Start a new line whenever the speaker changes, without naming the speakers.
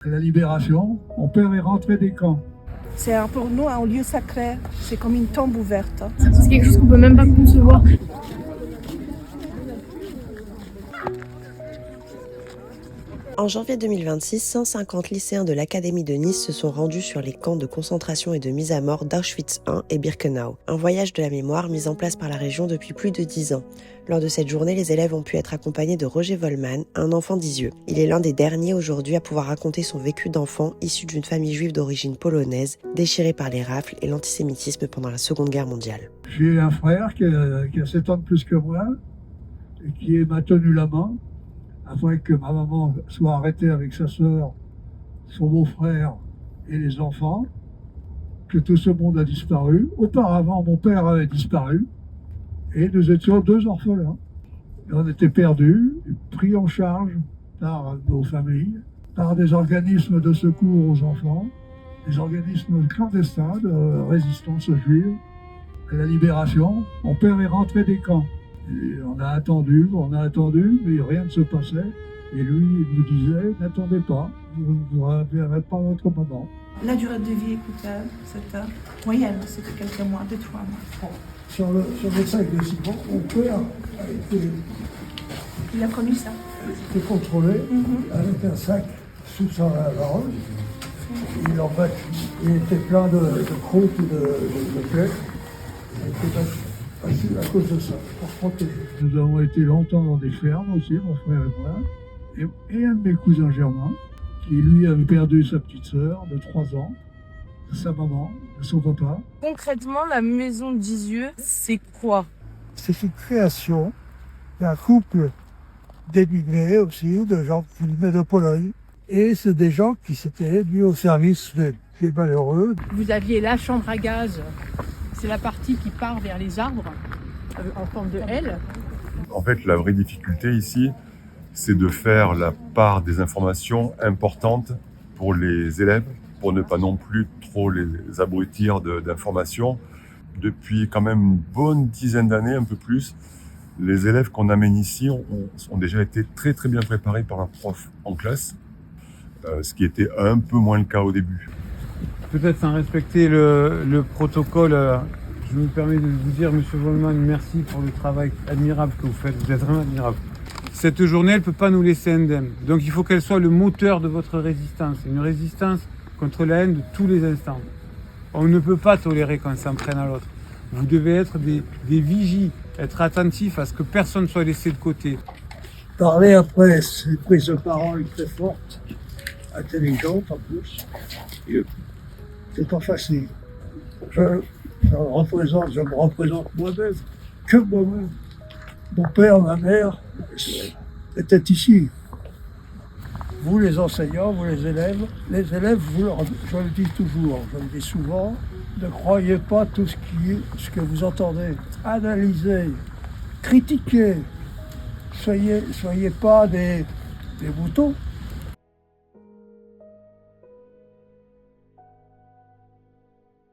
À la Libération, mon père est rentré des camps.
C'est pour nous un lieu sacré, c'est comme une tombe ouverte.
C'est quelque chose qu'on peut même pas concevoir.
En janvier 2026, 150 lycéens de l'Académie de Nice se sont rendus sur les camps de concentration et de mise à mort d'Auschwitz I et Birkenau, un voyage de la mémoire mis en place par la région depuis plus de 10 ans. Lors de cette journée, les élèves ont pu être accompagnés de Roger Volman, un enfant d'Isieux. Il est l'un des derniers aujourd'hui à pouvoir raconter son vécu d'enfant issu d'une famille juive d'origine polonaise, déchirée par les rafles et l'antisémitisme pendant la Seconde Guerre mondiale.
J'ai un frère qui a 7 ans de plus que moi et qui m'a tenu la main afin que ma maman soit arrêtée avec sa sœur, son beau-frère et les enfants, que tout ce monde a disparu. Auparavant, mon père avait disparu et nous étions 2 orphelins. Et on était perdus, pris en charge par nos familles, par des organismes de secours aux enfants, des organismes clandestins de résistance juive. À la Libération, mon père est rentré des camps. Et on a attendu, mais rien ne se passait. Et lui, il nous disait, n'attendez pas, vous ne reverrez pas votre maman.
La durée de vie, écoute, c'était moyenne, c'était quelques mois, 2-3 mois.
Sur le sac de ciment, mon père a été
Il a connu ça.
contrôlé avec un sac sous sa varole. Il était plein de croûtes et de plaies. Il était battu à cause de ça, pour se protéger. Nous avons été longtemps dans des fermes aussi, mon frère et moi. Et un de mes cousins germains, qui lui avait perdu sa petite sœur de 3 ans, sa maman, son papa.
Concrètement, la maison d'Isieux, c'est quoi?
C'est une création d'un couple d'émigrés aussi, de gens qui venaient de Pologne. Et c'est des gens qui s'étaient mis au service des malheureux.
Vous aviez la chambre à gaz, c'est la partie qui part vers les arbres, en forme de L.
En fait, la vraie difficulté ici, c'est de faire la part des informations importantes pour les élèves, pour ne pas non plus trop les abrutir d'informations. Depuis quand même une bonne dizaine d'années, un peu plus, les élèves qu'on amène ici ont déjà été très très bien préparés par un prof en classe, ce qui était un peu moins le cas au début.
Peut-être sans respecter le protocole, je me permets de vous dire, Monsieur Volman, merci pour le travail admirable que vous faites, vous êtes vraiment admirable. Cette journée, elle ne peut pas nous laisser indemnes, donc il faut qu'elle soit le moteur de votre résistance, une résistance contre la haine de tous les instants. On ne peut pas tolérer qu'on s'en prenne à l'autre. Vous devez être des vigies, être attentifs à ce que personne ne soit laissé de côté.
Parler après, c'est une prise de parole très forte, intelligente en plus. Et c'est pas facile. Je me représente moi-même, que moi-même. Mon père, ma mère étaient ici. Vous les enseignants, vous les élèves, je le dis toujours, je le dis souvent, ne croyez pas tout ce que vous entendez. Analysez, critiquez, soyez pas des boutons.